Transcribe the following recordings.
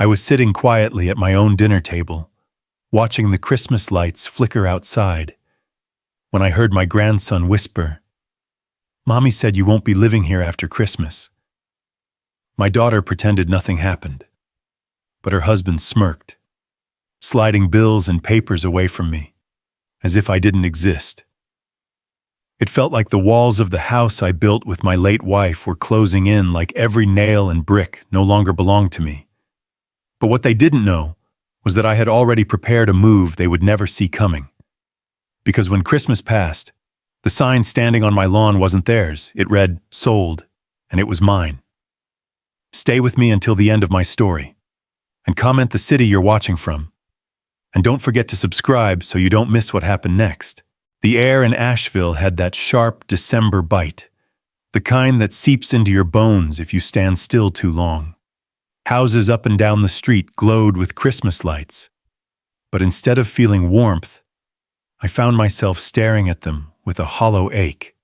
I was sitting quietly at my own dinner table, watching the Christmas lights flicker outside, when I heard my grandson whisper, "Mommy said you won't be living here after Christmas." My daughter pretended nothing happened, but her husband smirked, sliding bills and papers away from me, as if I didn't exist. It felt like the walls of the house I built with my late wife were closing in, like every nail and brick no longer belonged to me. But what they didn't know was that I had already prepared a move they would never see coming. Because when Christmas passed, the sign standing on my lawn wasn't theirs. It read, "Sold," and it was mine. Stay with me until the end of my story, and comment the city you're watching from. And don't forget to subscribe so you don't miss what happened next. The air in Asheville had that sharp December bite, the kind that seeps into your bones if you stand still too long. Houses up and down the street glowed with Christmas lights, but instead of feeling warmth, I found myself staring at them with a hollow ache.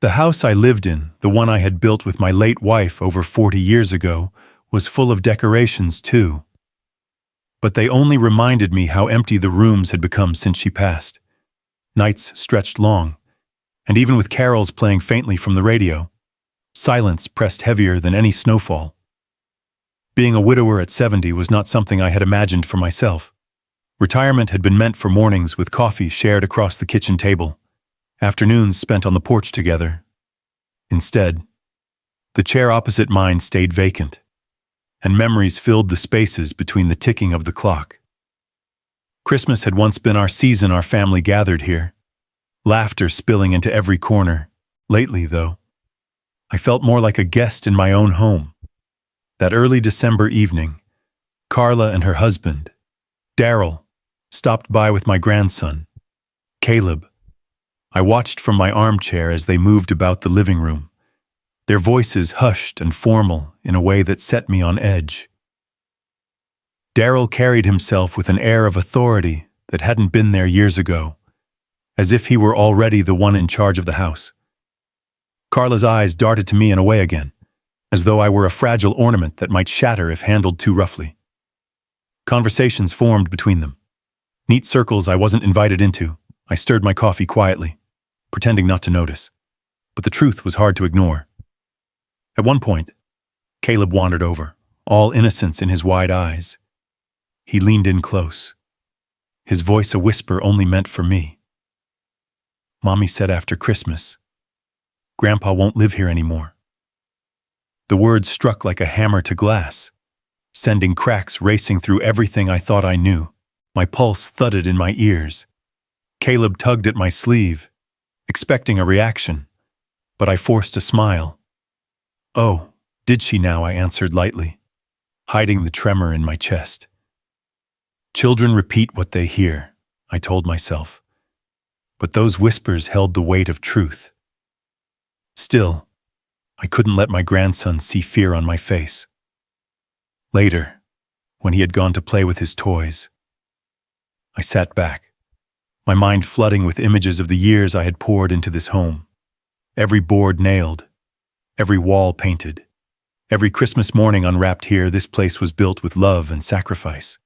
The house I lived in, the one I had built with my late wife over 40 years ago, was full of decorations too. But they only reminded me how empty the rooms had become since she passed. Nights stretched long, and even with carols playing faintly from the radio, silence pressed heavier than any snowfall. Being a widower at 70 was not something I had imagined for myself. Retirement had been meant for mornings with coffee shared across the kitchen table, afternoons spent on the porch together. Instead, the chair opposite mine stayed vacant, and memories filled the spaces between the ticking of the clock. Christmas had once been our season. Our family gathered here, laughter spilling into every corner. Lately, though, I felt more like a guest in my own home. That early December evening, Carla and her husband, Daryl, stopped by with my grandson, Caleb. I watched from my armchair as they moved about the living room, their voices hushed and formal in a way that set me on edge. Daryl carried himself with an air of authority that hadn't been there years ago, as if he were already the one in charge of the house. Carla's eyes darted to me and away again, as though I were a fragile ornament that might shatter if handled too roughly. Conversations formed between them, neat circles I wasn't invited into. I stirred my coffee quietly, pretending not to notice, but the truth was hard to ignore. At one point, Caleb wandered over, all innocence in his wide eyes. He leaned in close, his voice a whisper only meant for me. "Mommy said after Christmas, Grandpa won't live here anymore." The words struck like a hammer to glass, sending cracks racing through everything I thought I knew. My pulse thudded in my ears. Caleb tugged at my sleeve, expecting a reaction, but I forced a smile. "Oh, did she now?" I answered lightly, hiding the tremor in my chest. Children repeat what they hear, I told myself, but those whispers held the weight of truth. Still, I couldn't let my grandson see fear on my face. Later, when he had gone to play with his toys, I sat back, my mind flooding with images of the years I had poured into this home. Every board nailed, every wall painted, every Christmas morning unwrapped here. This place was built with love and sacrifice.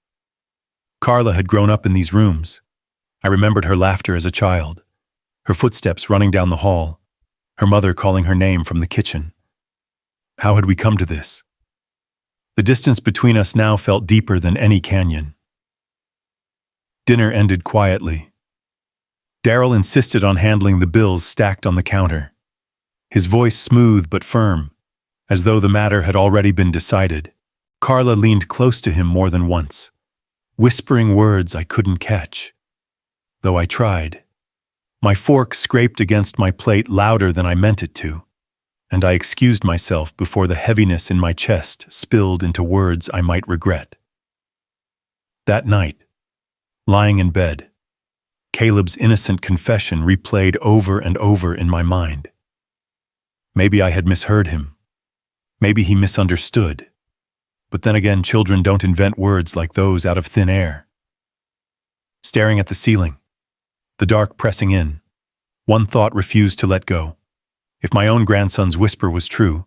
Carla had grown up in these rooms. I remembered her laughter as a child, her footsteps running down the hall, her mother calling her name from the kitchen. How had we come to this? The distance between us now felt deeper than any canyon. Dinner ended quietly. Daryl insisted on handling the bills stacked on the counter, his voice smooth but firm, as though the matter had already been decided. Carla leaned close to him more than once, whispering words I couldn't catch, though I tried. My fork scraped against my plate louder than I meant it to, and I excused myself before the heaviness in my chest spilled into words I might regret. That night, lying in bed, Caleb's innocent confession replayed over and over in my mind. Maybe I had misheard him. Maybe he misunderstood. But then again, children don't invent words like those out of thin air. Staring at the ceiling, the dark pressing in, one thought refused to let go. If my own grandson's whisper was true,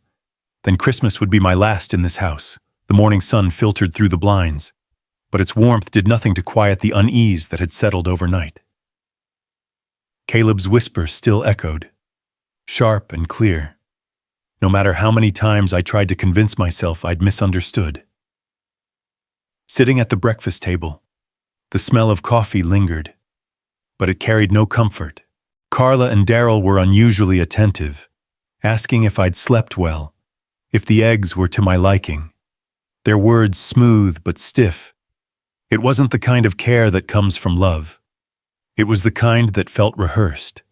then Christmas would be my last in this house, The morning sun filtered through the blinds, but its warmth did nothing to quiet the unease that had settled overnight. Caleb's whisper still echoed, sharp and clear, no matter how many times I tried to convince myself I'd misunderstood. Sitting at the breakfast table, the smell of coffee lingered, but it carried no comfort. Carla and Daryl were unusually attentive, asking if I'd slept well, if the eggs were to my liking. Their words smooth but stiff. It wasn't the kind of care that comes from love. It was the kind that felt rehearsed,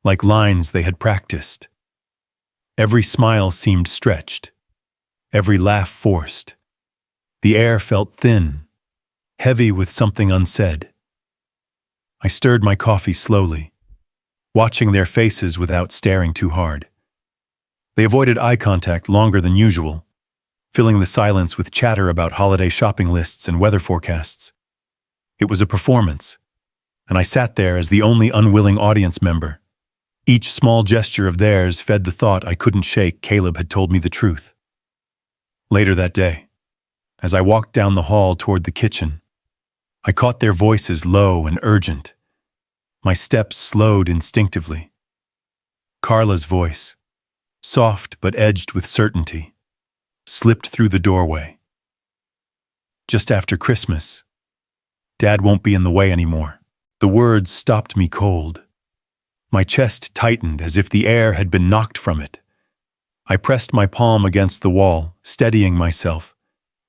like lines they had practiced. Every smile seemed stretched, every laugh forced. The air felt thin, heavy with something unsaid. I stirred my coffee slowly, watching their faces without staring too hard. They avoided eye contact longer than usual, filling the silence with chatter about holiday shopping lists and weather forecasts. It was a performance, and I sat there as the only unwilling audience member. Each small gesture of theirs fed the thought I couldn't shake Caleb had told me the truth. Later that day, as I walked down the hall toward the kitchen, I caught their voices low and urgent. My steps slowed instinctively. Carla's voice, soft but edged with certainty, slipped through the doorway. Just after Christmas, Dad won't be in the way anymore. The words stopped me cold. My chest tightened as if the air had been knocked from it. I pressed my palm against the wall, steadying myself,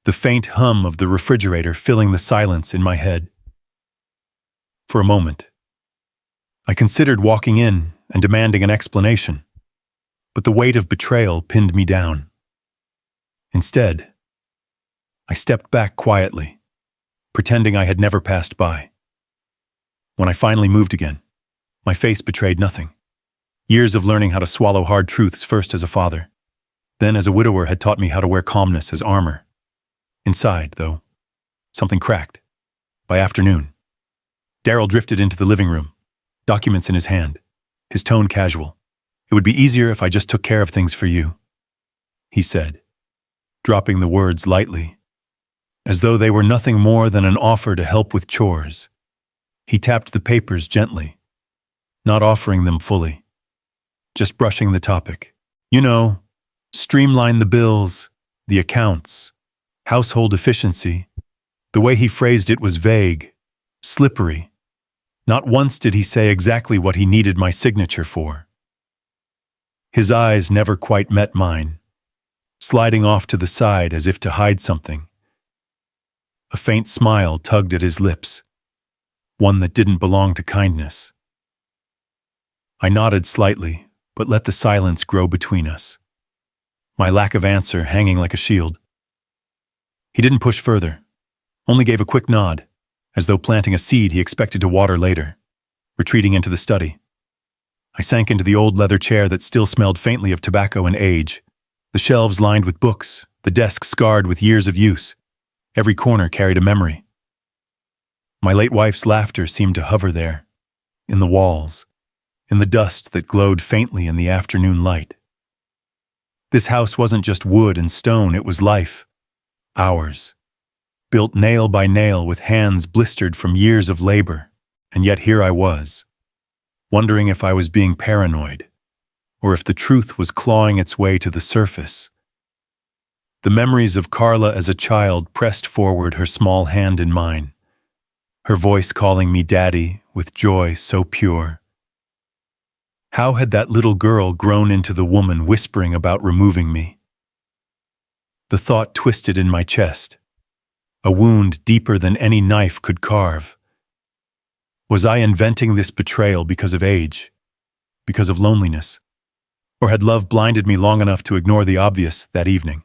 the faint hum of the refrigerator filling the silence in my head. For a moment, I considered walking in and demanding an explanation, but the weight of betrayal pinned me down. Instead, I stepped back quietly, pretending I had never passed by. When I finally moved again, my face betrayed nothing. Years of learning how to swallow hard truths, first as a father, then as a widower, had taught me how to wear calmness as armor. Inside, though, something cracked. By afternoon, Daryl drifted into the living room, documents in his hand, his tone casual. "It would be easier if I just took care of things for you," he said, dropping the words lightly, as though they were nothing more than an offer to help with chores. He tapped the papers gently, not offering them fully, just brushing the topic. "You know, streamline the bills, the accounts, household efficiency." The way he phrased it was vague, slippery. Not once did he say exactly what he needed my signature for. His eyes never quite met mine, sliding off to the side as if to hide something. A faint smile tugged at his lips, one that didn't belong to kindness. I nodded slightly, but let the silence grow between us, my lack of answer hanging like a shield. He didn't push further, only gave a quick nod, as though planting a seed he expected to water later, retreating into the study. I sank into the old leather chair that still smelled faintly of tobacco and age, the shelves lined with books, the desk scarred with years of use. Every corner carried a memory. My late wife's laughter seemed to hover there, in the walls, in the dust that glowed faintly in the afternoon light. This house wasn't just wood and stone, it was life. Ours, built nail by nail with hands blistered from years of labor, and yet here I was, wondering if I was being paranoid, or if the truth was clawing its way to the surface. The memories of Carla as a child pressed forward her small hand in mine, her voice calling me Daddy with joy so pure. How had that little girl grown into the woman whispering about removing me? The thought twisted in my chest, a wound deeper than any knife could carve. Was I inventing this betrayal because of age, because of loneliness? Or had love blinded me long enough to ignore the obvious that evening,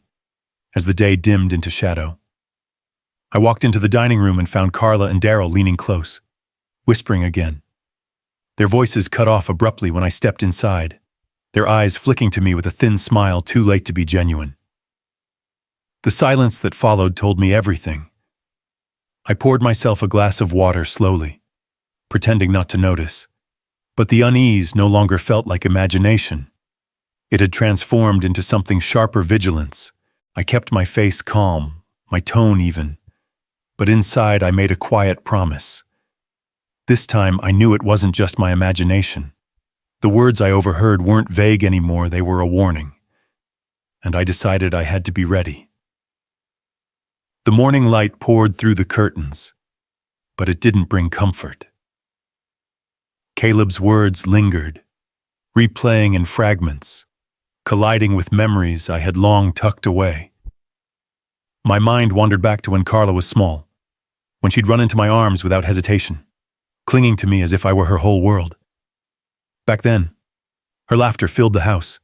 as the day dimmed into shadow? I walked into the dining room and found Carla and Daryl leaning close, whispering again. Their voices cut off abruptly when I stepped inside, their eyes flicking to me with a thin smile too late to be genuine. The silence that followed told me everything. I poured myself a glass of water slowly, pretending not to notice, but the unease no longer felt like imagination. It had transformed into something sharper vigilance, I kept my face calm, my tone even, but inside I made a quiet promise. This time I knew it wasn't just my imagination. The words I overheard weren't vague anymore, they were a warning. And I decided I had to be ready. The morning light poured through the curtains, but it didn't bring comfort. Caleb's words lingered, replaying in fragments, colliding with memories I had long tucked away. My mind wandered back to when Carla was small, when she'd run into my arms without hesitation, clinging to me as if I were her whole world. Back then, her laughter filled the house.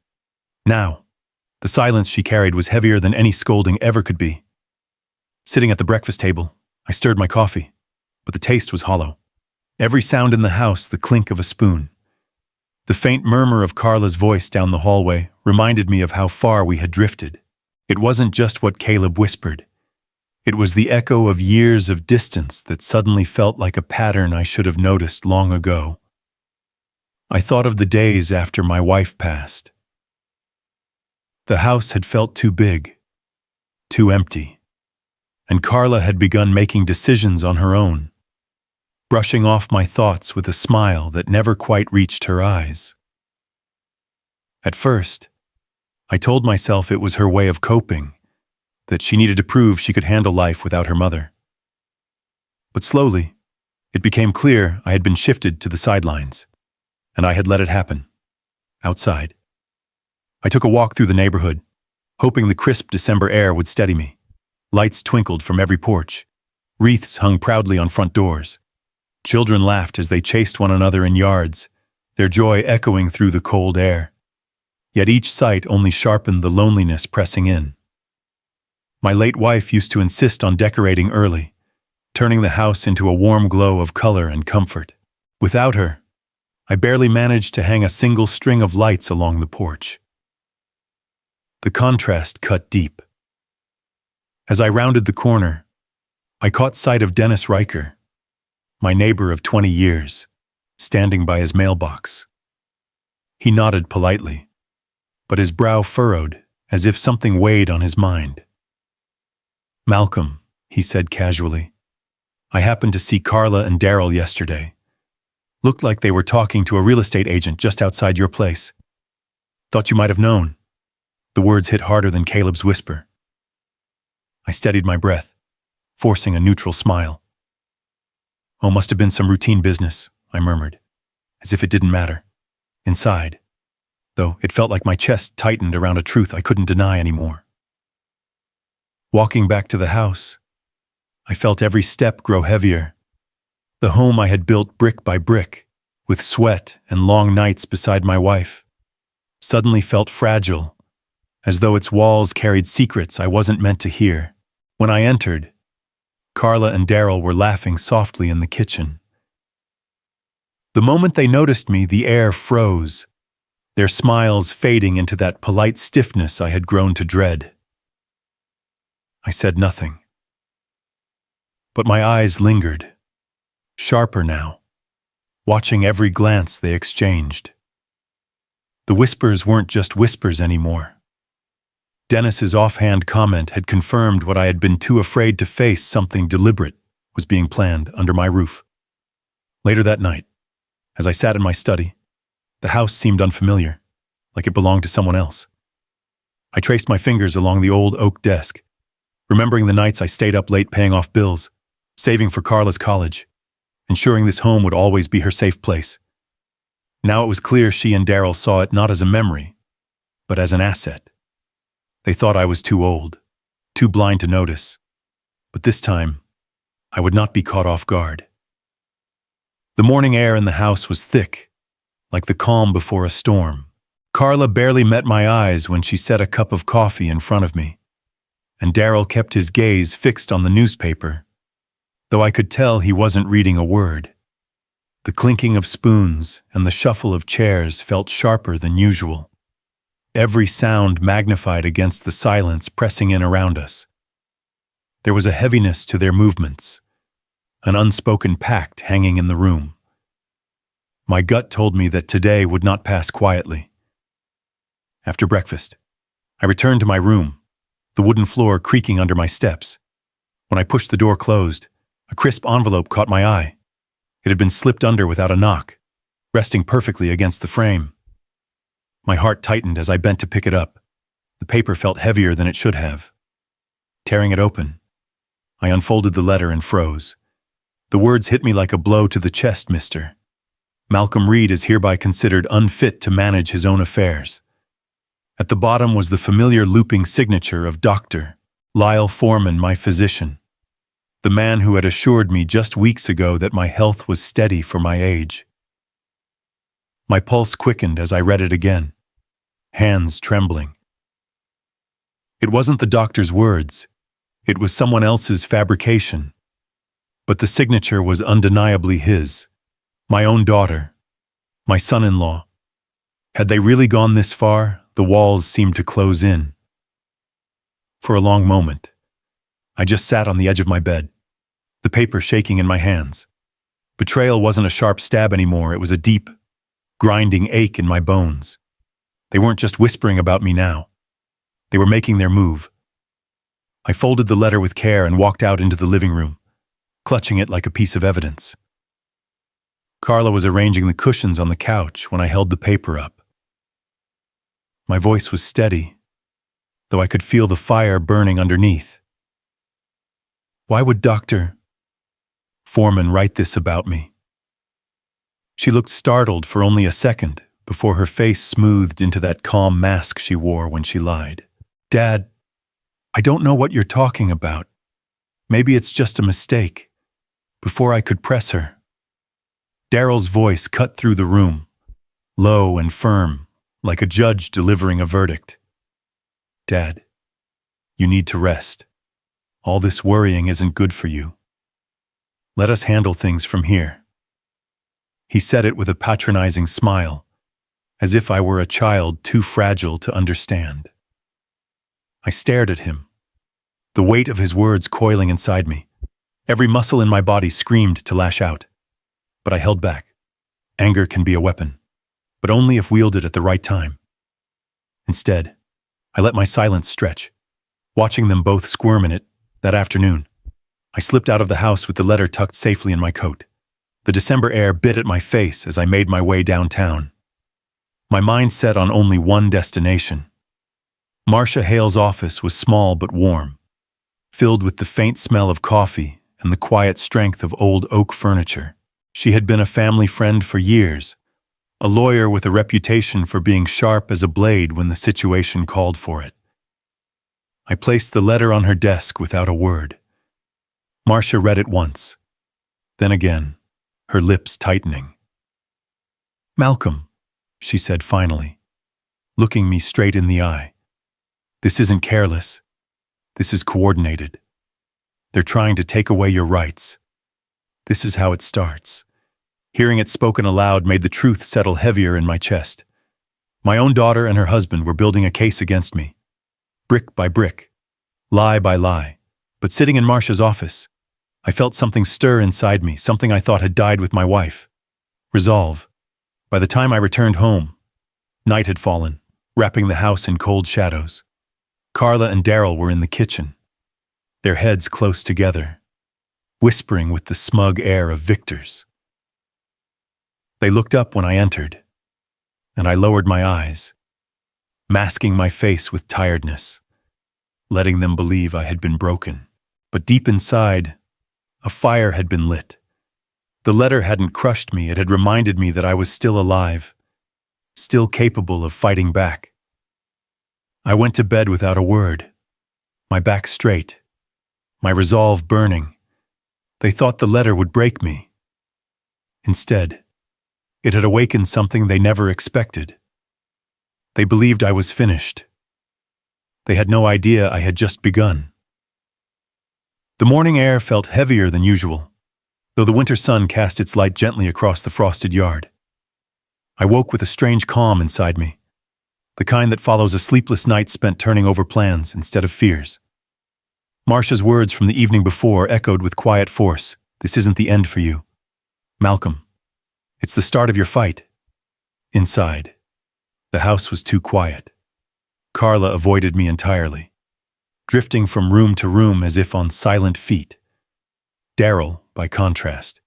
Now, the silence she carried was heavier than any scolding ever could be. Sitting at the breakfast table, I stirred my coffee, but the taste was hollow. Every sound in the house, the clink of a spoon, the faint murmur of Carla's voice down the hallway reminded me of how far we had drifted. It wasn't just what Caleb whispered. It was the echo of years of distance that suddenly felt like a pattern I should have noticed long ago. I thought of the days after my wife passed. The house had felt too big, too empty, and Carla had begun making decisions on her own, brushing off my thoughts with a smile that never quite reached her eyes. At first, I told myself it was her way of coping, that she needed to prove she could handle life without her mother. But slowly, it became clear I had been shifted to the sidelines, and I had let it happen, outside. I took a walk through the neighborhood, hoping the crisp December air would steady me. Lights twinkled from every porch. Wreaths hung proudly on front doors. Children laughed as they chased one another in yards, their joy echoing through the cold air. Yet each sight only sharpened the loneliness pressing in. My late wife used to insist on decorating early, turning the house into a warm glow of color and comfort. Without her, I barely managed to hang a single string of lights along the porch. The contrast cut deep. As I rounded the corner, I caught sight of Dennis Riker, my neighbor of 20 years, standing by his mailbox. He nodded politely, but his brow furrowed as if something weighed on his mind. "Malcolm," he said casually, "I happened to see Carla and Daryl yesterday. Looked like they were talking to a real estate agent just outside your place. Thought you might have known." The words hit harder than Caleb's whisper. I steadied my breath, forcing a neutral smile. "Oh, must have been some routine business," I murmured, as if it didn't matter. Inside, though, it felt like my chest tightened around a truth I couldn't deny anymore. Walking back to the house, I felt every step grow heavier. The home I had built brick by brick, with sweat and long nights beside my wife, suddenly felt fragile, as though its walls carried secrets I wasn't meant to hear. When I entered, Carla and Daryl were laughing softly in the kitchen. The moment they noticed me, the air froze, their smiles fading into that polite stiffness I had grown to dread. I said nothing, but my eyes lingered, sharper now, watching every glance they exchanged. The whispers weren't just whispers anymore. Dennis's offhand comment had confirmed what I had been too afraid to face. Something deliberate was being planned under my roof. Later that night, as I sat in my study, the house seemed unfamiliar, like it belonged to someone else. I traced my fingers along the old oak desk, remembering the nights I stayed up late paying off bills, saving for Carla's college, ensuring this home would always be her safe place. Now it was clear she and Daryl saw it not as a memory, but as an asset. They thought I was too old, too blind to notice. But this time, I would not be caught off guard. The morning air in the house was thick, like the calm before a storm. Carla barely met my eyes when she set a cup of coffee in front of me, and Daryl kept his gaze fixed on the newspaper, though I could tell he wasn't reading a word. The clinking of spoons and the shuffle of chairs felt sharper than usual, every sound magnified against the silence pressing in around us. There was a heaviness to their movements, an unspoken pact hanging in the room. My gut told me that today would not pass quietly. After breakfast, I returned to my room, the wooden floor creaking under my steps. When I pushed the door closed, a crisp envelope caught my eye. It had been slipped under without a knock, resting perfectly against the frame. My heart tightened as I bent to pick it up. The paper felt heavier than it should have. Tearing it open, I unfolded the letter and froze. The words hit me like a blow to the chest, Mr. Malcolm Reed is hereby considered unfit to manage his own affairs. At the bottom was the familiar looping signature of Dr. Lyle Foreman, my physician, the man who had assured me just weeks ago that my health was steady for my age. My pulse quickened as I read it again, hands trembling. It wasn't the doctor's words. It was someone else's fabrication. But the signature was undeniably his. My own daughter. My son-in-law. Had they really gone this far, the walls seemed to close in. For a long moment, I just sat on the edge of my bed, the paper shaking in my hands. Betrayal wasn't a sharp stab anymore. It was a deep, grinding ache in my bones. They weren't just whispering about me now. They were making their move. I folded the letter with care and walked out into the living room, clutching it like a piece of evidence. Carla was arranging the cushions on the couch when I held the paper up. My voice was steady, though I could feel the fire burning underneath. Why would Dr. Foreman write this about me? She looked startled for only a second before her face smoothed into that calm mask she wore when she lied. Dad, I don't know what you're talking about. Maybe it's just a mistake. Before I could press her, Daryl's voice cut through the room, low and firm, like a judge delivering a verdict. Dad, you need to rest. All this worrying isn't good for you. Let us handle things from here. He said it with a patronizing smile, as if I were a child too fragile to understand. I stared at him, the weight of his words coiling inside me. Every muscle in my body screamed to lash out, but I held back. Anger can be a weapon, but only if wielded at the right time. Instead, I let my silence stretch, watching them both squirm in it. That afternoon, I slipped out of the house with the letter tucked safely in my coat. The December air bit at my face as I made my way downtown. My mind set on only one destination. Marcia Hale's office was small but warm, filled with the faint smell of coffee and the quiet strength of old oak furniture. She had been a family friend for years, a lawyer with a reputation for being sharp as a blade when the situation called for it. I placed the letter on her desk without a word. Marcia read it once, then again, her lips tightening. Malcolm, she said finally, looking me straight in the eye. This isn't careless. This is coordinated. They're trying to take away your rights. This is how it starts. Hearing it spoken aloud made the truth settle heavier in my chest. My own daughter and her husband were building a case against me. Brick by brick, lie by lie. But sitting in Marcia's office, I felt something stir inside me, something I thought had died with my wife. Resolve. By the time I returned home, night had fallen, wrapping the house in cold shadows. Carla and Daryl were in the kitchen, their heads close together, whispering with the smug air of victors. They looked up when I entered, and I lowered my eyes, masking my face with tiredness, letting them believe I had been broken. But deep inside, a fire had been lit. The letter hadn't crushed me, it had reminded me that I was still alive, still capable of fighting back. I went to bed without a word, my back straight, my resolve burning. They thought the letter would break me. Instead, it had awakened something they never expected. They believed I was finished. They had no idea I had just begun. The morning air felt heavier than usual, though the winter sun cast its light gently across the frosted yard. I woke with a strange calm inside me, the kind that follows a sleepless night spent turning over plans instead of fears. Marcia's words from the evening before echoed with quiet force. This isn't the end for you, Malcolm. It's the start of your fight. Inside, the house was too quiet. Carla avoided me entirely. drifting from room to room as if on silent feet. Daryl, by contrast,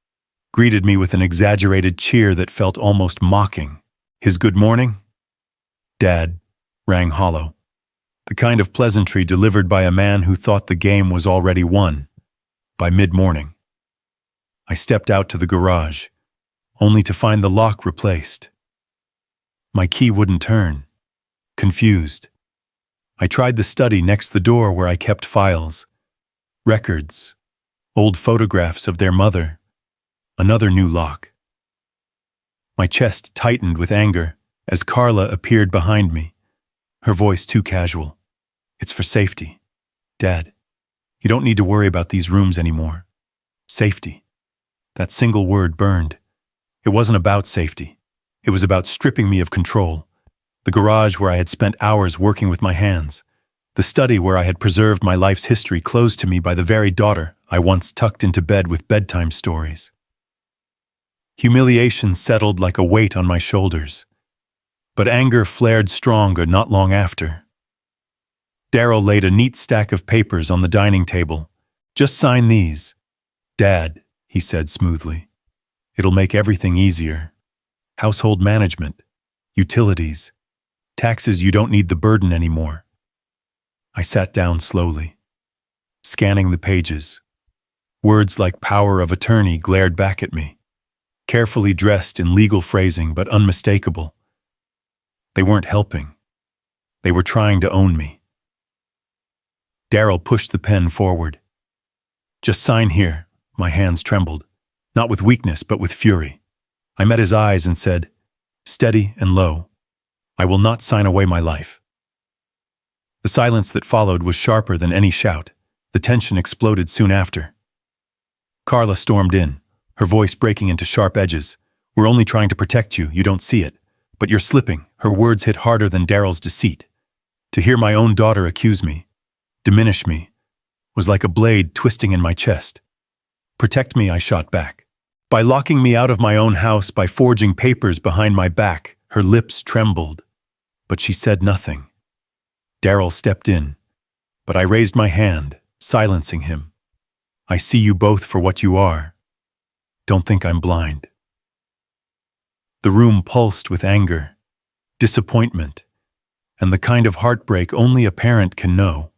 greeted me with an exaggerated cheer that felt almost mocking. His good morning, Dad, rang hollow, the kind of pleasantry delivered by a man who thought the game was already won. By mid-morning, I stepped out to the garage, only to find the lock replaced. My key wouldn't turn. Confused, I tried the study next the door where I kept files, records, old photographs of their mother. Another new lock. My chest tightened with anger as Carla appeared behind me, her voice too casual. It's for safety. Dad, you don't need to worry about these rooms anymore. Safety. That single word burned. It wasn't about safety. It was about stripping me of control. The garage where I had spent hours working with my hands. The study where I had preserved my life's history closed to me by the very daughter I once tucked into bed with bedtime stories. Humiliation settled like a weight on my shoulders. But anger flared stronger not long after. Daryl laid a neat stack of papers on the dining table. Just sign these. Dad, he said smoothly. It'll make everything easier. Household management, utilities, taxes you don't need the burden anymore. I sat down slowly, scanning the pages. Words like power of attorney glared back at me, carefully dressed in legal phrasing but unmistakable. They weren't helping. They were trying to own me. Daryl pushed the pen forward. Just sign here. My hands trembled, not with weakness but with fury. I met his eyes and said, steady and low, I will not sign away my life. The silence that followed was sharper than any shout. The tension exploded soon after. Carla stormed in, her voice breaking into sharp edges. We're only trying to protect you, you don't see it. But you're slipping. Her words hit harder than Daryl's deceit. To hear my own daughter accuse me, diminish me, was like a blade twisting in my chest. Protect me, I shot back. By locking me out of my own house, by forging papers behind my back. Her lips trembled, but she said nothing. Daryl stepped in, but I raised my hand, silencing him. I see you both for what you are. Don't think I'm blind. The room pulsed with anger, disappointment, and the kind of heartbreak only a parent can know.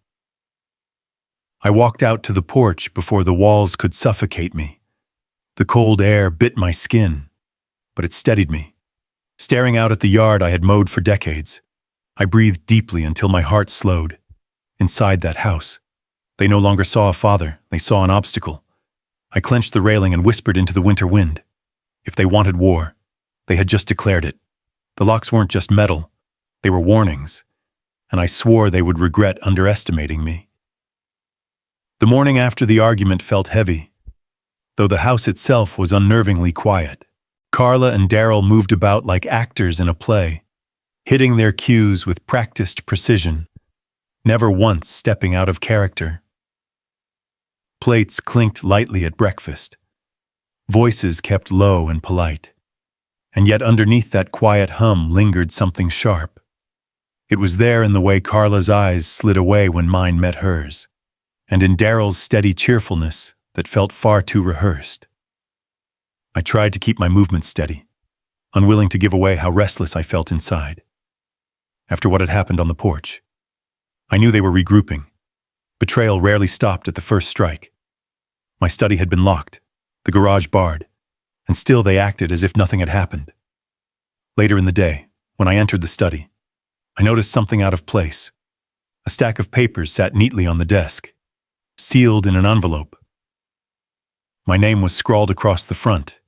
I walked out to the porch before the walls could suffocate me. The cold air bit my skin, but it steadied me. Staring out at the yard I had mowed for decades, I breathed deeply until my heart slowed. Inside that house, they no longer saw a father, they saw an obstacle. I clenched the railing and whispered into the winter wind. If they wanted war, they had just declared it. The locks weren't just metal, they were warnings, and I swore they would regret underestimating me. The morning after the argument felt heavy, though the house itself was unnervingly quiet. Carla and Daryl moved about like actors in a play, hitting their cues with practiced precision, never once stepping out of character. Plates clinked lightly at breakfast. Voices kept low and polite. And yet underneath that quiet hum lingered something sharp. It was there in the way Carla's eyes slid away when mine met hers, and in Daryl's steady cheerfulness that felt far too rehearsed. I tried to keep my movements steady, unwilling to give away how restless I felt inside. After what had happened on the porch, I knew they were regrouping. Betrayal rarely stopped at the first strike. My study had been locked, the garage barred, and still they acted as if nothing had happened. Later in the day, when I entered the study, I noticed something out of place. A stack of papers sat neatly on the desk, sealed in an envelope. My name was scrawled across the front,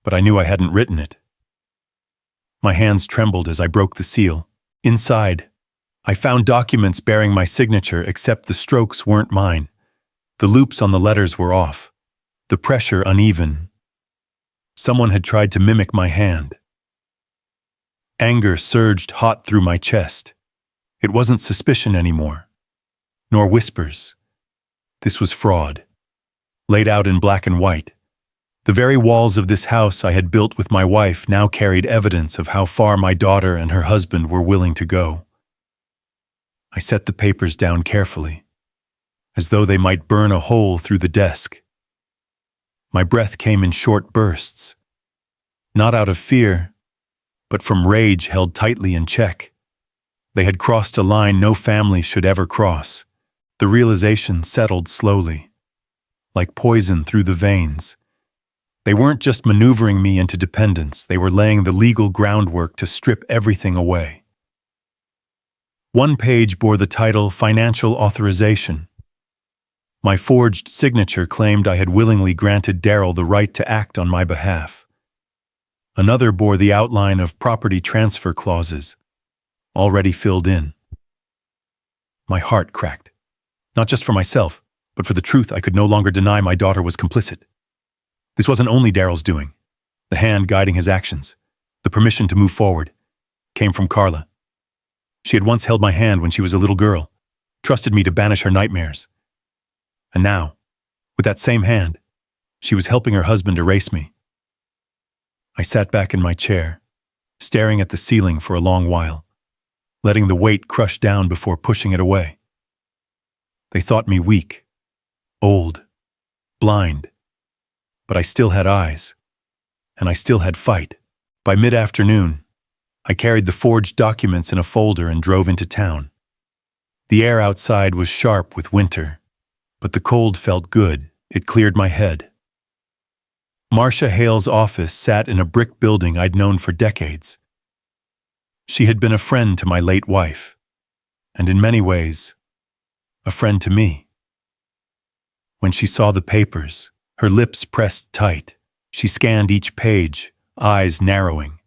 but I knew I hadn't written it. My hands trembled as I broke the seal. Inside, I found documents bearing my signature, except the strokes weren't mine. The loops on the letters were off, the pressure uneven. Someone had tried to mimic my hand. Anger surged hot through my chest. It wasn't suspicion anymore, nor whispers. This was fraud, laid out in black and white. The very walls of this house I had built with my wife now carried evidence of how far my daughter and her husband were willing to go. I set the papers down carefully, as though they might burn a hole through the desk. My breath came in short bursts, not out of fear, but from rage held tightly in check. They had crossed a line no family should ever cross. The realization settled slowly, like poison through the veins. They weren't just maneuvering me into dependence, they were laying the legal groundwork to strip everything away. One page bore the title Financial Authorization. My forged signature claimed I had willingly granted Daryl the right to act on my behalf. Another bore the outline of property transfer clauses, already filled in. My heart cracked, not just for myself, but for the truth I could no longer deny my daughter was complicit. This wasn't only Daryl's doing. The hand guiding his actions, the permission to move forward, came from Carla. She had once held my hand when she was a little girl, trusted me to banish her nightmares. And now, with that same hand, she was helping her husband erase me. I sat back in my chair, staring at the ceiling for a long while, letting the weight crush down before pushing it away. They thought me weak, old, blind, but I still had eyes, and I still had fight. By mid-afternoon, I carried the forged documents in a folder and drove into town. The air outside was sharp with winter, but the cold felt good. It cleared my head. Marcia Hale's office sat in a brick building I'd known for decades. She had been a friend to my late wife, and in many ways, a friend to me. When she saw the papers, her lips pressed tight. She scanned each page, eyes narrowing,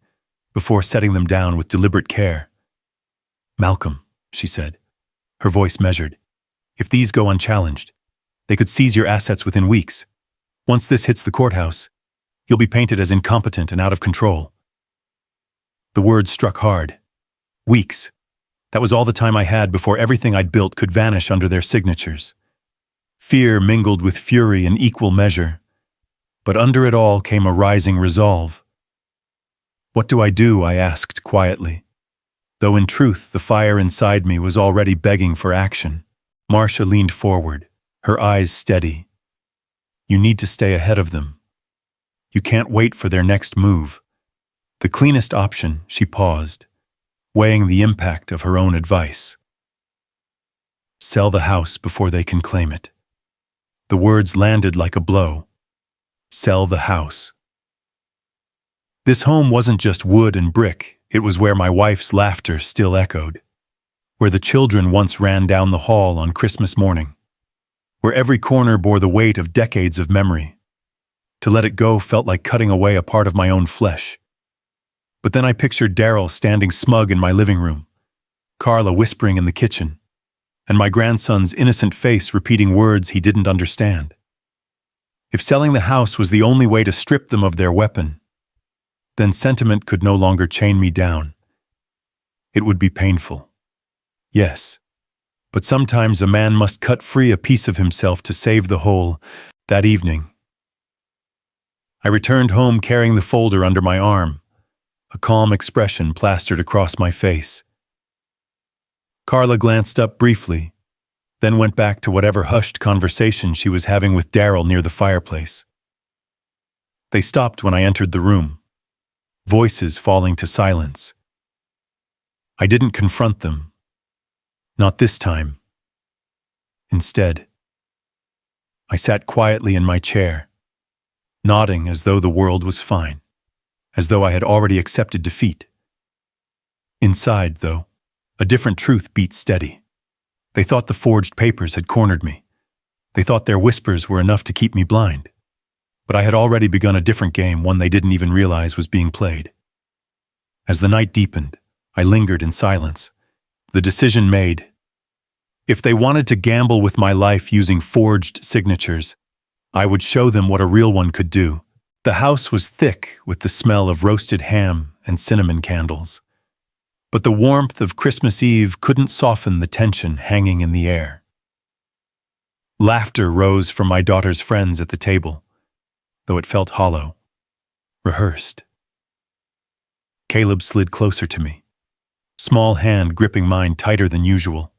before setting them down with deliberate care. "Malcolm," she said, her voice measured, "if these go unchallenged, they could seize your assets within weeks. Once this hits the courthouse, you'll be painted as incompetent and out of control." The words struck hard. Weeks. That was all the time I had before everything I'd built could vanish under their signatures. Fear mingled with fury in equal measure, but under it all came a rising resolve. "What do I do?" I asked quietly, though in truth the fire inside me was already begging for action. Marcia leaned forward, her eyes steady. "You need to stay ahead of them. You can't wait for their next move." The cleanest option, she paused, weighing the impact of her own advice. "Sell the house before they can claim it." The words landed like a blow. Sell the house. This home wasn't just wood and brick, it was where my wife's laughter still echoed, where the children once ran down the hall on Christmas morning, where every corner bore the weight of decades of memory. To let it go felt like cutting away a part of my own flesh. But then I pictured Daryl standing smug in my living room, Carla whispering in the kitchen, and my grandson's innocent face repeating words he didn't understand. If selling the house was the only way to strip them of their weapon, then sentiment could no longer chain me down. It would be painful. Yes, but sometimes a man must cut free a piece of himself to save the whole. That evening, I returned home carrying the folder under my arm, a calm expression plastered across my face. Carla glanced up briefly, then went back to whatever hushed conversation she was having with Daryl near the fireplace. They stopped when I entered the room, voices falling to silence. I didn't confront them. Not this time. Instead, I sat quietly in my chair, nodding as though the world was fine, as though I had already accepted defeat. Inside, though, a different truth beat steady. They thought the forged papers had cornered me. They thought their whispers were enough to keep me blind. But I had already begun a different game, one they didn't even realize was being played. As the night deepened, I lingered in silence. The decision made. If they wanted to gamble with my life using forged signatures, I would show them what a real one could do. The house was thick with the smell of roasted ham and cinnamon candles. But the warmth of Christmas Eve couldn't soften the tension hanging in the air. Laughter rose from my daughter's friends at the table, though it felt hollow, rehearsed. Caleb slid closer to me, small hand gripping mine tighter than usual.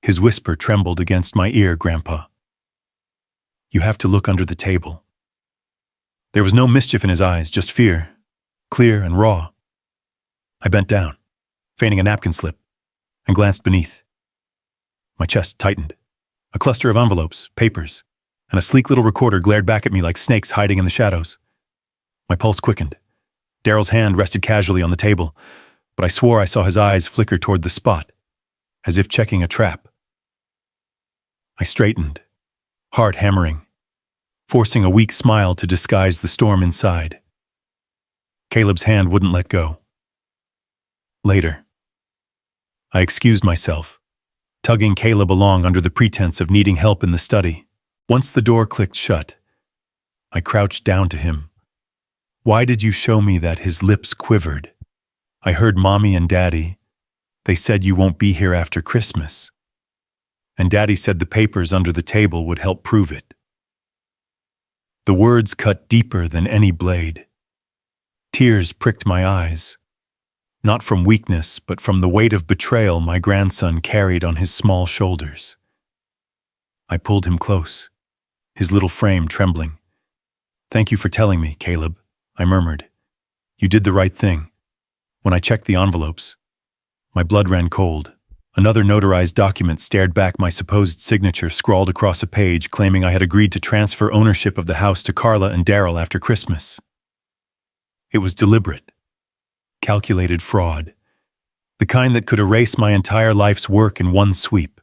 His whisper trembled against my ear, Grandpa. You have to look under the table. There was no mischief in his eyes, just fear, clear and raw. I bent down, feigning a napkin slip, and glanced beneath. My chest tightened. A cluster of envelopes, papers, and a sleek little recorder glared back at me like snakes hiding in the shadows. My pulse quickened. Daryl's hand rested casually on the table, but I swore I saw his eyes flicker toward the spot, as if checking a trap. I straightened, heart hammering, forcing a weak smile to disguise the storm inside. Caleb's hand wouldn't let go. Later, I excused myself, tugging Caleb along under the pretense of needing help in the study. Once the door clicked shut, I crouched down to him. Why did you show me that? His lips quivered. I heard Mommy and Daddy. They said you won't be here after Christmas. And Daddy said the papers under the table would help prove it. The words cut deeper than any blade. Tears pricked my eyes, not from weakness, but from the weight of betrayal my grandson carried on his small shoulders. I pulled him close, his little frame trembling. Thank you for telling me, Caleb, I murmured. You did the right thing. When I checked the envelopes, my blood ran cold. Another notarized document stared back my supposed signature scrawled across a page claiming I had agreed to transfer ownership of the house to Carla and Daryl after Christmas. It was deliberate, calculated fraud, the kind that could erase my entire life's work in one sweep.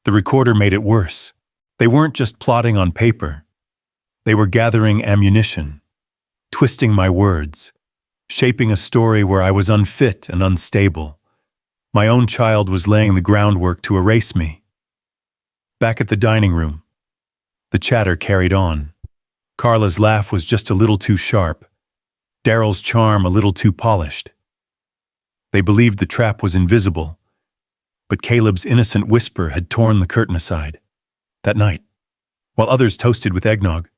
The recorder made it worse. They weren't just plotting on paper. They were gathering ammunition, twisting my words, shaping a story where I was unfit and unstable. My own child was laying the groundwork to erase me. Back at the dining room, the chatter carried on. Carla's laugh was just a little too sharp, Daryl's charm a little too polished. They believed the trap was invisible, but Caleb's innocent whisper had torn the curtain aside. That night, while others toasted with eggnog,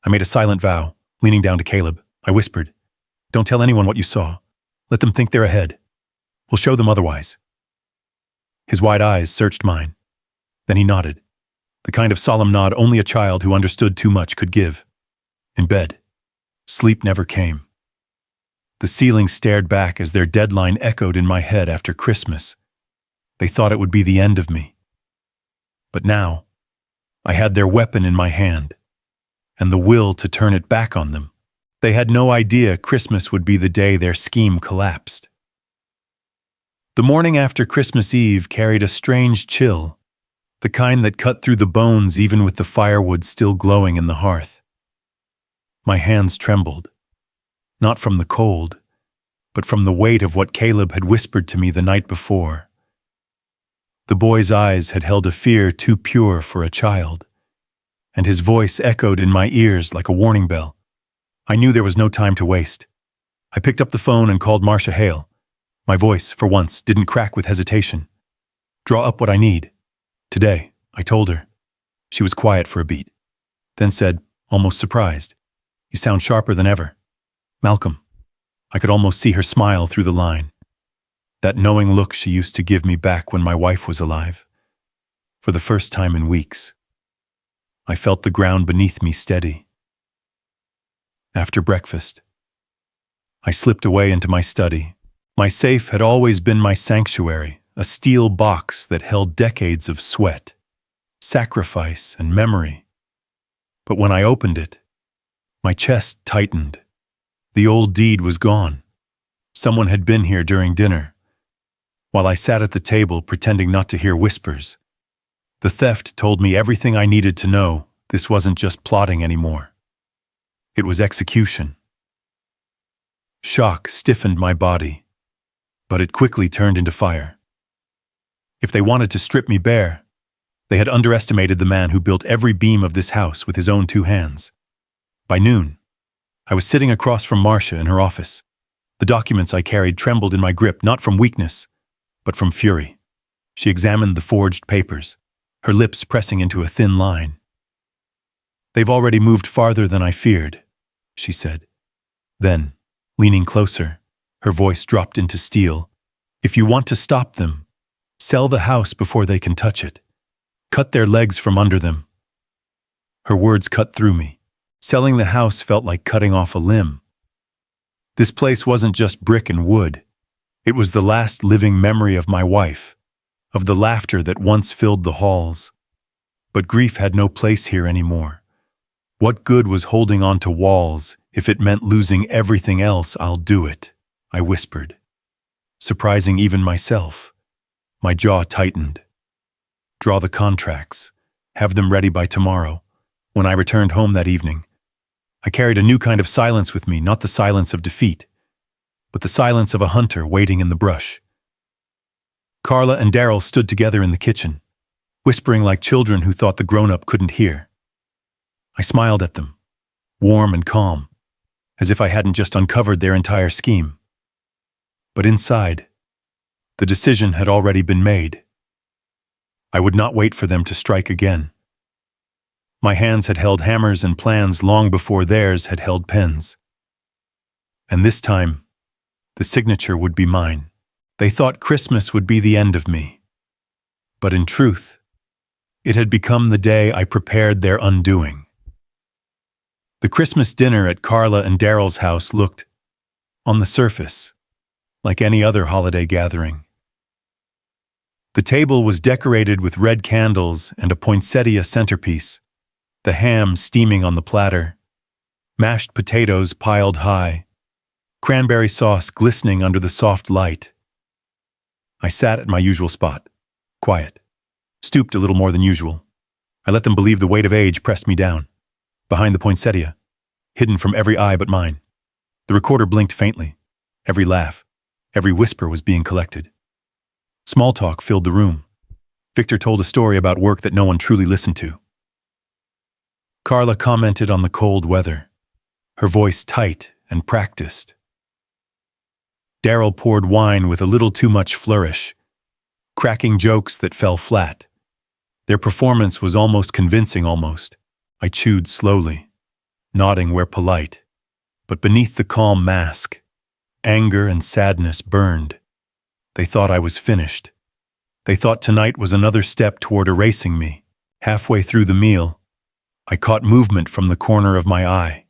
I made a silent vow. Leaning down to Caleb, I whispered, "Don't tell anyone what you saw. Let them think they're ahead. We'll show them otherwise." His wide eyes searched mine. Then he nodded, the kind of solemn nod only a child who understood too much could give. In bed, sleep never came. The ceiling stared back as their deadline echoed in my head after Christmas. They thought it would be the end of me. But now, I had their weapon in my hand, and the will to turn it back on them. They had no idea Christmas would be the day their scheme collapsed. The morning after Christmas Eve carried a strange chill, the kind that cut through the bones even with the firewood still glowing in the hearth. My hands trembled, not from the cold, but from the weight of what Caleb had whispered to me the night before. The boy's eyes had held a fear too pure for a child, and his voice echoed in my ears like a warning bell. I knew there was no time to waste. I picked up the phone and called Marcia Hale. My voice, for once, didn't crack with hesitation. "Draw up what I need. Today," I told her. She was quiet for a beat, then said, almost surprised, "You sound sharper than ever. Malcolm." I could almost see her smile through the line. That knowing look she used to give me back when my wife was alive. For the first time in weeks, I felt the ground beneath me steady. After breakfast, I slipped away into my study. My safe had always been my sanctuary, a steel box that held decades of sweat, sacrifice, and memory. But when I opened it, my chest tightened. The old deed was gone. Someone had been here during dinner, while I sat at the table pretending not to hear whispers. The theft told me everything I needed to know. This wasn't just plotting anymore. It was execution. Shock stiffened my body, but it quickly turned into fire. If they wanted to strip me bare, they had underestimated the man who built every beam of this house with his own 2 hands. By noon, I was sitting across from Marcia in her office. The documents I carried trembled in my grip, not from weakness, but from fury. She examined the forged papers, her lips pressing into a thin line. "They've already moved farther than I feared," she said. Then, leaning closer, her voice dropped into steel. "If you want to stop them, Sell the house before they can touch it. Cut their legs from under them. Her words cut through me. Selling the house felt like cutting off a limb. This place wasn't just brick and wood. It was the last living memory of my wife, of the laughter that once filled the halls. But grief had no place here anymore. What good was holding on to walls if it meant losing everything else? I'll do it, I whispered, surprising even myself. My jaw tightened. Draw the contracts. Have them ready by tomorrow. When I returned home that evening, I carried a new kind of silence with me, not the silence of defeat, but the silence of a hunter waiting in the brush. Carla and Daryl stood together in the kitchen, whispering like children who thought the grown-up couldn't hear. I smiled at them, warm and calm, as if I hadn't just uncovered their entire scheme. But inside, the decision had already been made. I would not wait for them to strike again. My hands had held hammers and plans long before theirs had held pens. And this time, the signature would be mine. They thought Christmas would be the end of me. But in truth, it had become the day I prepared their undoing. The Christmas dinner at Carla and Daryl's house looked, on the surface, like any other holiday gathering. The table was decorated with red candles and a poinsettia centerpiece, the ham steaming on the platter, mashed potatoes piled high, cranberry sauce glistening under the soft light. I sat at my usual spot, quiet, stooped a little more than usual. I let them believe the weight of age pressed me down, behind the poinsettia, hidden from every eye but mine. The recorder blinked faintly. Every laugh, every whisper was being collected. Small talk filled the room. Victor told a story about work that no one truly listened to. Carla commented on the cold weather, her voice tight and practiced. Daryl poured wine with a little too much flourish, cracking jokes that fell flat. Their performance was almost convincing, almost. I chewed slowly, nodding where polite. But beneath the calm mask, anger and sadness burned. They thought I was finished. They thought tonight was another step toward erasing me. Halfway through the meal, I caught movement from the corner of my eye.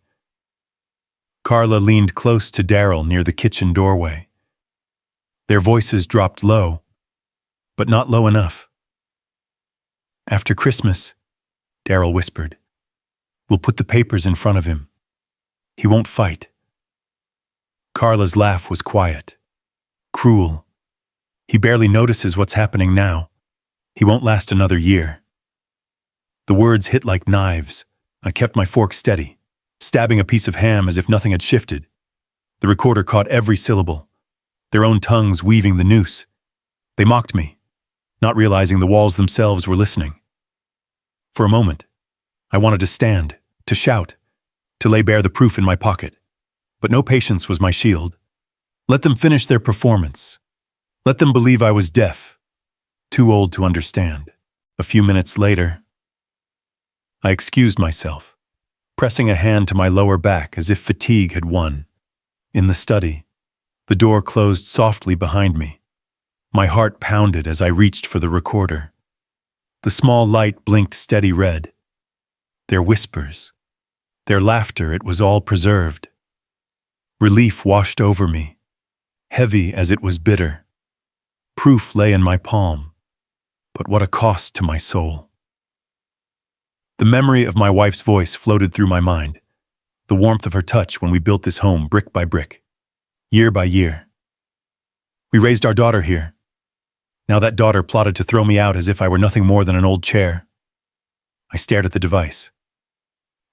Carla leaned close to Daryl near the kitchen doorway. Their voices dropped low, but not low enough. After Christmas, Daryl whispered, we'll put the papers in front of him. He won't fight. Carla's laugh was quiet, cruel. He barely notices what's happening now. He won't last another year. The words hit like knives. I kept my fork steady, stabbing a piece of ham as if nothing had shifted. The recorder caught every syllable, their own tongues weaving the noose. They mocked me, not realizing the walls themselves were listening. For a moment, I wanted to stand, to shout, to lay bare the proof in my pocket. But no patience was my shield. Let them finish their performance. Let them believe I was deaf, too old to understand. A few minutes later, I excused myself, pressing a hand to my lower back as if fatigue had won. In the study, the door closed softly behind me. My heart pounded as I reached for the recorder. The small light blinked steady red. Their whispers, their laughter, it was all preserved. Relief washed over me, heavy as it was bitter. Proof lay in my palm, but what a cost to my soul. The memory of my wife's voice floated through my mind, the warmth of her touch when we built this home brick by brick, year by year. We raised our daughter here. Now that daughter plotted to throw me out as if I were nothing more than an old chair. I stared at the device.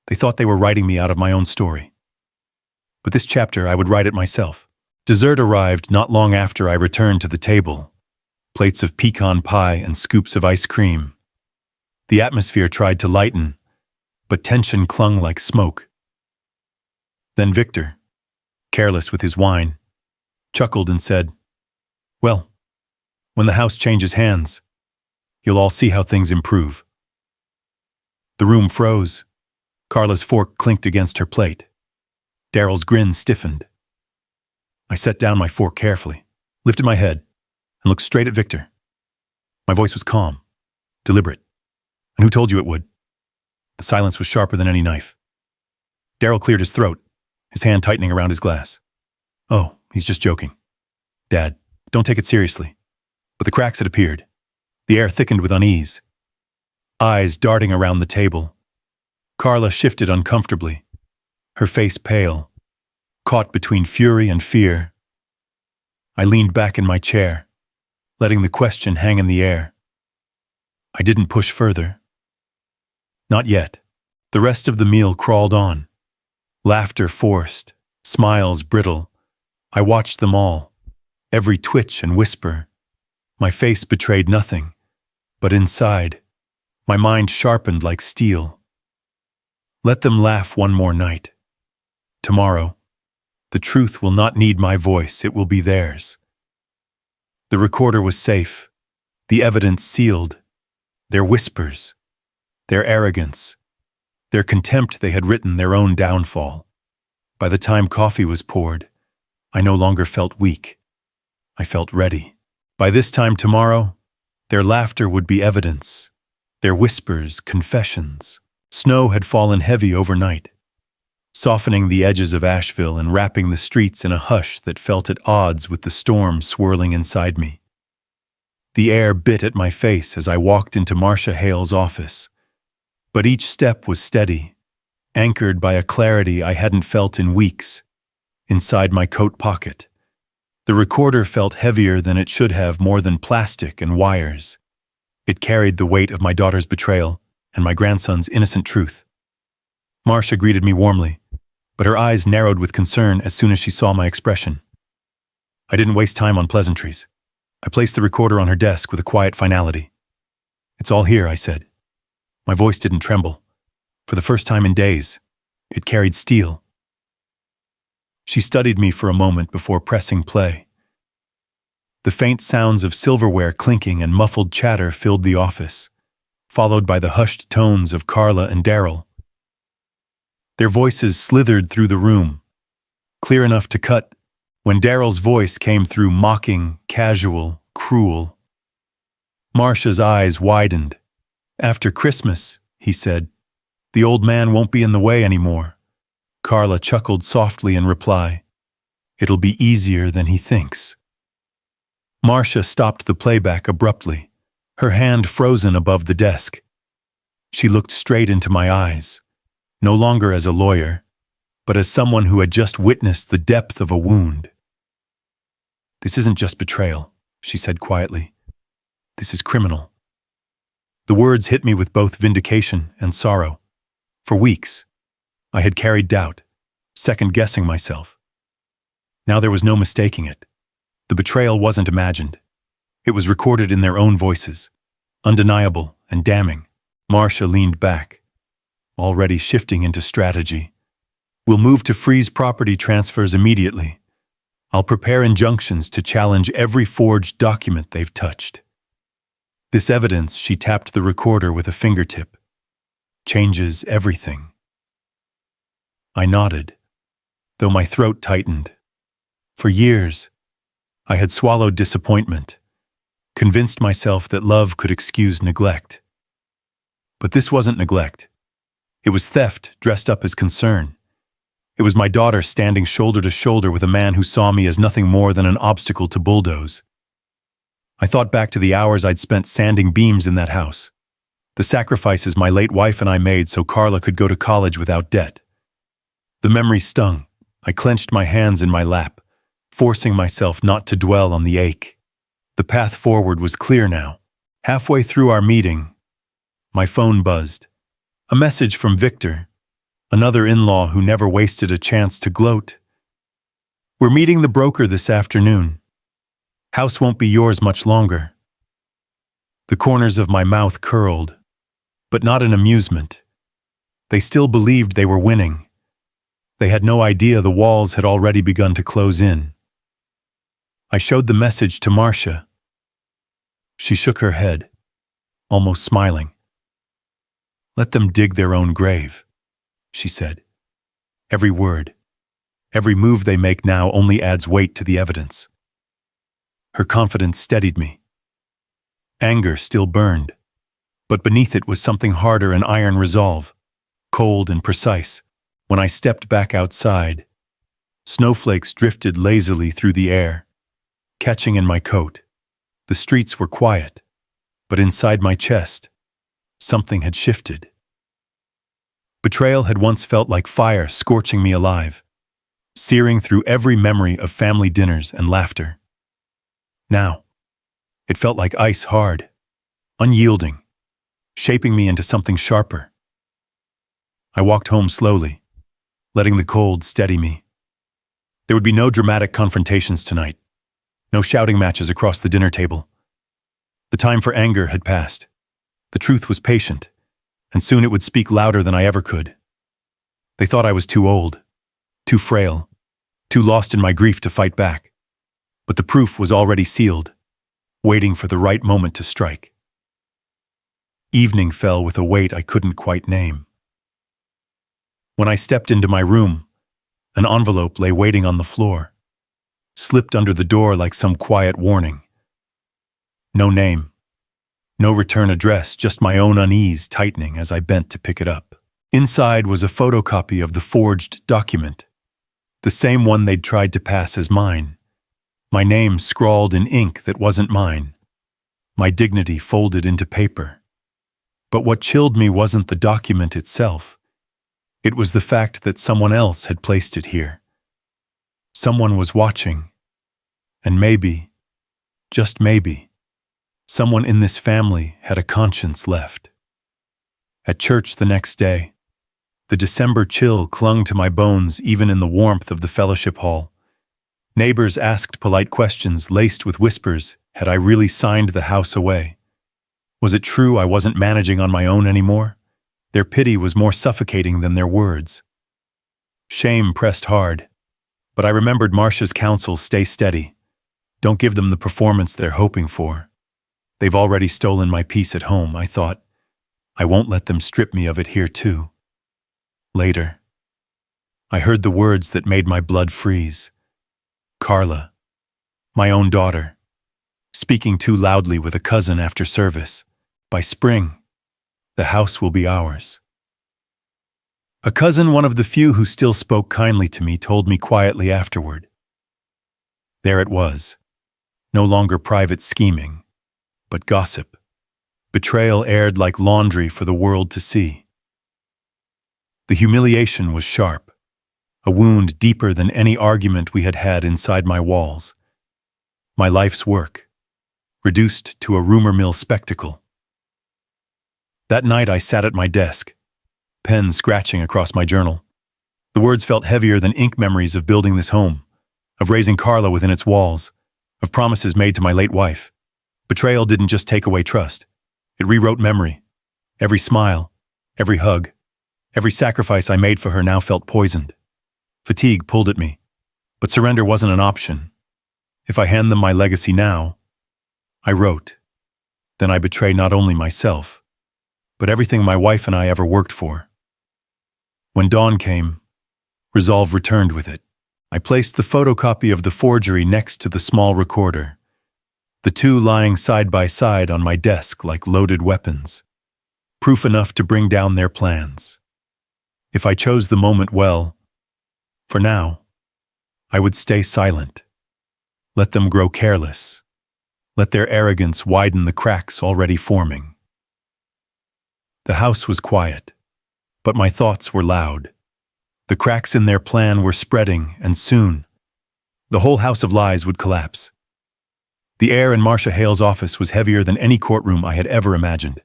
They thought they were writing me out of my own story. But this chapter I would write it myself. Dessert arrived not long after I returned to the table. Plates of pecan pie and scoops of ice cream. The atmosphere tried to lighten, but tension clung like smoke. Then Victor, careless with his wine, chuckled and said, well, when the house changes hands, you'll all see how things improve. The room froze. Carla's fork clinked against her plate. Daryl's grin stiffened. I set down my fork carefully, lifted my head, and looked straight at Victor. My voice was calm, deliberate. And who told you it would? The silence was sharper than any knife. Darryl cleared his throat, his hand tightening around his glass. Oh, he's just joking. Dad, don't take it seriously. But the cracks had appeared. The air thickened with unease. Eyes darting around the table. Carla shifted uncomfortably, her face pale, caught between fury and fear. I leaned back in my chair, letting the question hang in the air. I didn't push further. Not yet. The rest of the meal crawled on. Laughter forced, smiles brittle. I watched them all, every twitch and whisper. My face betrayed nothing, but inside, my mind sharpened like steel. Let them laugh one more night. Tomorrow, the truth will not need my voice, it will be theirs. The recorder was safe, the evidence sealed. Their whispers, their arrogance, their contempt they had written their own downfall. By the time coffee was poured, I no longer felt weak. I felt ready. By this time tomorrow, their laughter would be evidence, their whispers confessions. Snow had fallen heavy overnight, softening the edges of Asheville and wrapping the streets in a hush that felt at odds with the storm swirling inside me. The air bit at my face as I walked into Marcia Hale's office, but each step was steady, anchored by a clarity I hadn't felt in weeks. Inside my coat pocket, the recorder felt heavier than it should have, more than plastic and wires. It carried the weight of my daughter's betrayal and my grandson's innocent truth. Marcia greeted me warmly, but her eyes narrowed with concern as soon as she saw my expression. I didn't waste time on pleasantries. I placed the recorder on her desk with a quiet finality. It's all here, I said. My voice didn't tremble. For the first time in days, it carried steel. She studied me for a moment before pressing play. The faint sounds of silverware clinking and muffled chatter filled the office, followed by the hushed tones of Carla and Darryl. Their voices slithered through the room, clear enough to cut, when Darryl's voice came through mocking, casual, cruel. Marcia's eyes widened. After Christmas, he said, the old man won't be in the way anymore. Carla chuckled softly in reply. It'll be easier than he thinks. Marcia stopped the playback abruptly, her hand frozen above the desk. She looked straight into my eyes, no longer as a lawyer, but as someone who had just witnessed the depth of a wound. This isn't just betrayal, she said quietly. This is criminal. The words hit me with both vindication and sorrow. For weeks, I had carried doubt, second-guessing myself. Now there was no mistaking it. The betrayal wasn't imagined. It was recorded in their own voices, undeniable and damning. Marcia leaned back, already shifting into strategy. We'll move to freeze property transfers immediately. I'll prepare injunctions to challenge every forged document they've touched. This evidence, she tapped the recorder with a fingertip, changes everything. I nodded, though my throat tightened. For years, I had swallowed disappointment, convinced myself that love could excuse neglect. But this wasn't neglect. It was theft dressed up as concern. It was my daughter standing shoulder to shoulder with a man who saw me as nothing more than an obstacle to bulldoze. I thought back to the hours I'd spent sanding beams in that house, the sacrifices my late wife and I made so Carla could go to college without debt. The memory stung. I clenched my hands in my lap, forcing myself not to dwell on the ache. The path forward was clear now. Halfway through our meeting, my phone buzzed. A message from Victor, another in-law who never wasted a chance to gloat. We're meeting the broker this afternoon. House won't be yours much longer. The corners of my mouth curled, but not in amusement. They still believed they were winning. They had no idea the walls had already begun to close in. I showed the message to Marcia. She shook her head, almost smiling. Let them dig their own grave, she said. Every word, every move they make now only adds weight to the evidence. Her confidence steadied me. Anger still burned, but beneath it was something harder, an iron resolve, cold and precise. When I stepped back outside, snowflakes drifted lazily through the air, catching in my coat. The streets were quiet, but inside my chest, something had shifted. Betrayal had once felt like fire scorching me alive, searing through every memory of family dinners and laughter. Now, it felt like ice, hard, unyielding, shaping me into something sharper. I walked home slowly, letting the cold steady me. There would be no dramatic confrontations tonight, no shouting matches across the dinner table. The time for anger had passed. The truth was patient, and soon it would speak louder than I ever could. They thought I was too old, too frail, too lost in my grief to fight back. But the proof was already sealed, waiting for the right moment to strike. Evening fell with a weight I couldn't quite name. When I stepped into my room, an envelope lay waiting on the floor, slipped under the door like some quiet warning. No name, no return address, just my own unease tightening as I bent to pick it up. Inside was a photocopy of the forged document, the same one they'd tried to pass as mine. My name scrawled in ink that wasn't mine, my dignity folded into paper. But what chilled me wasn't the document itself. It was the fact that someone else had placed it here. Someone was watching, and maybe, just maybe, someone in this family had a conscience left. At church the next day, the December chill clung to my bones even in the warmth of the fellowship hall. Neighbors asked polite questions laced with whispers. Had I really signed the house away? Was it true I wasn't managing on my own anymore? Their pity was more suffocating than their words. Shame pressed hard, but I remembered Marcia's counsel: stay steady. Don't give them the performance they're hoping for. They've already stolen my peace at home, I thought. I won't let them strip me of it here too. Later, I heard the words that made my blood freeze. Carla, my own daughter, speaking too loudly with a cousin after service. By spring, the house will be ours. A cousin, one of the few who still spoke kindly to me, told me quietly afterward. There it was, no longer private scheming, but gossip. Betrayal aired like laundry for the world to see. The humiliation was sharp, a wound deeper than any argument we had had inside my walls. My life's work, reduced to a rumor mill spectacle. That night I sat at my desk, pen scratching across my journal. The words felt heavier than ink, memories of building this home, of raising Carla within its walls, of promises made to my late wife. Betrayal didn't just take away trust. It rewrote memory. Every smile, every hug, every sacrifice I made for her now felt poisoned. Fatigue pulled at me, but surrender wasn't an option. If I hand them my legacy now, I wrote, then I betray not only myself, but everything my wife and I ever worked for. When dawn came, resolve returned with it. I placed the photocopy of the forgery next to the small recorder, the two lying side by side on my desk like loaded weapons, proof enough to bring down their plans. If I chose the moment well, for now, I would stay silent. Let them grow careless. Let their arrogance widen the cracks already forming. The house was quiet, but my thoughts were loud. The cracks in their plan were spreading, and soon, the whole house of lies would collapse. The air in Marcia Hale's office was heavier than any courtroom I had ever imagined.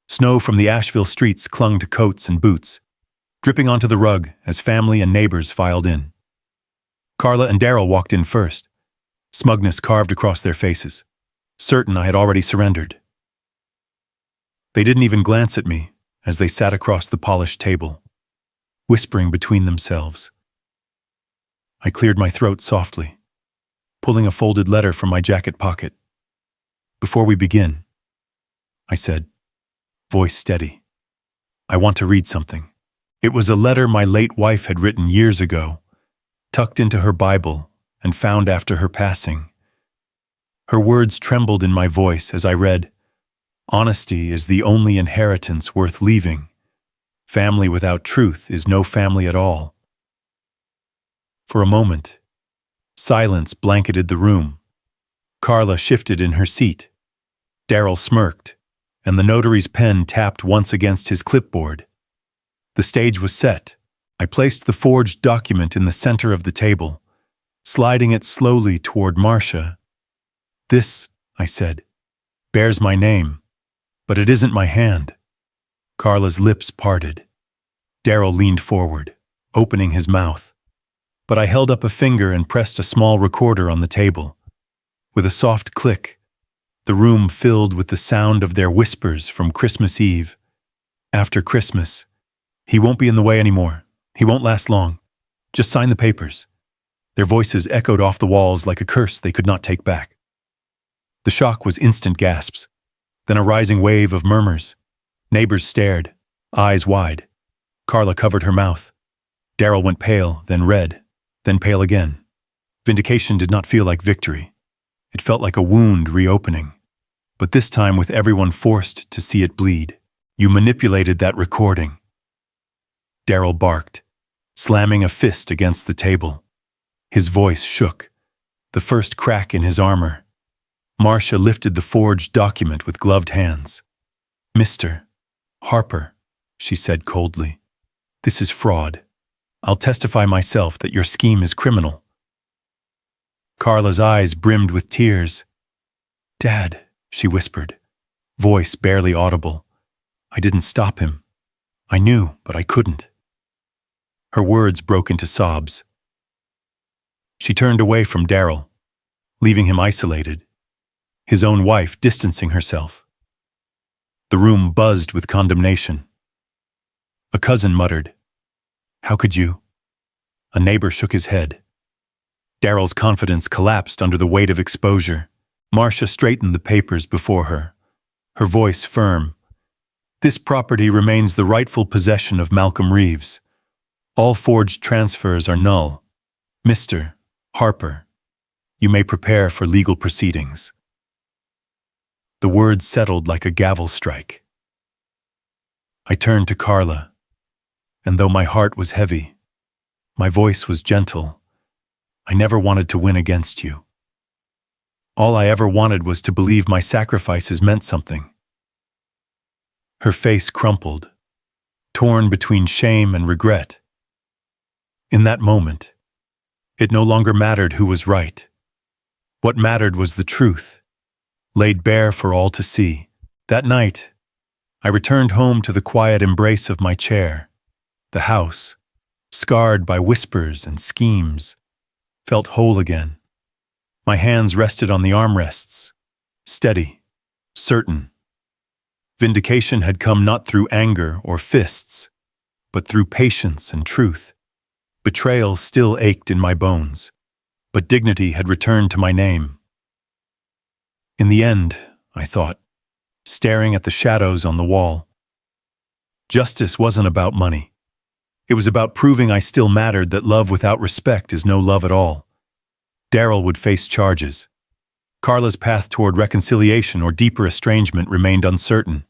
Snow from the Asheville streets clung to coats and boots, dripping onto the rug as family and neighbors filed in. Carla and Daryl walked in first, smugness carved across their faces, certain I had already surrendered. They didn't even glance at me as they sat across the polished table, whispering between themselves. I cleared my throat softly, pulling a folded letter from my jacket pocket. Before we begin, I said, voice steady, I want to read something. It was a letter my late wife had written years ago, tucked into her Bible and found after her passing. Her words trembled in my voice as I read, "Honesty is the only inheritance worth leaving. Family without truth is no family at all." For a moment, silence blanketed the room. Carla shifted in her seat. Daryl smirked, and the notary's pen tapped once against his clipboard. The stage was set. I placed the forged document in the center of the table, sliding it slowly toward Marcia. "This," I said, "bears my name, but it isn't my hand." Carla's lips parted. Daryl leaned forward, opening his mouth, but I held up a finger and pressed a small recorder on the table. With a soft click, the room filled with the sound of their whispers from Christmas Eve. "After Christmas, he won't be in the way anymore. He won't last long. Just sign the papers." Their voices echoed off the walls like a curse they could not take back. The shock was instant gasps, then a rising wave of murmurs. Neighbors stared, eyes wide. Carla covered her mouth. Daryl went pale, then red, then pale again. Vindication did not feel like victory. It felt like a wound reopening. But this time with everyone forced to see it bleed. "You manipulated that recording." Daryl barked, slamming a fist against the table. His voice shook, the first crack in his armor. Marcia lifted the forged document with gloved hands. "Mr. Harper," she said coldly, "this is fraud. I'll testify myself that your scheme is criminal." Carla's eyes brimmed with tears. "Dad," she whispered, voice barely audible. "I didn't stop him. I knew, but I couldn't." Her words broke into sobs. She turned away from Daryl, leaving him isolated, his own wife distancing herself. The room buzzed with condemnation. A cousin muttered, "How could you?" A neighbor shook his head. Daryl's confidence collapsed under the weight of exposure. Marcia straightened the papers before her, her voice firm. "This property remains the rightful possession of Malcolm Reeves. All forged transfers are null. Mr. Harper, you may prepare for legal proceedings." The words settled like a gavel strike. I turned to Carla, and though my heart was heavy, my voice was gentle. "I never wanted to win against you. All I ever wanted was to believe my sacrifices meant something." Her face crumpled, torn between shame and regret. In that moment, it no longer mattered who was right. What mattered was the truth, laid bare for all to see. That night, I returned home to the quiet embrace of my chair. The house, scarred by whispers and schemes, felt whole again. My hands rested on the armrests, steady, certain. Vindication had come not through anger or fists, but through patience and truth. Betrayal still ached in my bones, but dignity had returned to my name. In the end, I thought, staring at the shadows on the wall, justice wasn't about money. It was about proving I still mattered, that love without respect is no love at all. Daryl would face charges. Carla's path toward reconciliation or deeper estrangement remained uncertain.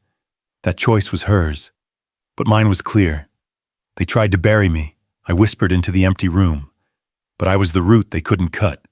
That choice was hers, but mine was clear. They tried to bury me, I whispered into the empty room, but I was the root they couldn't cut.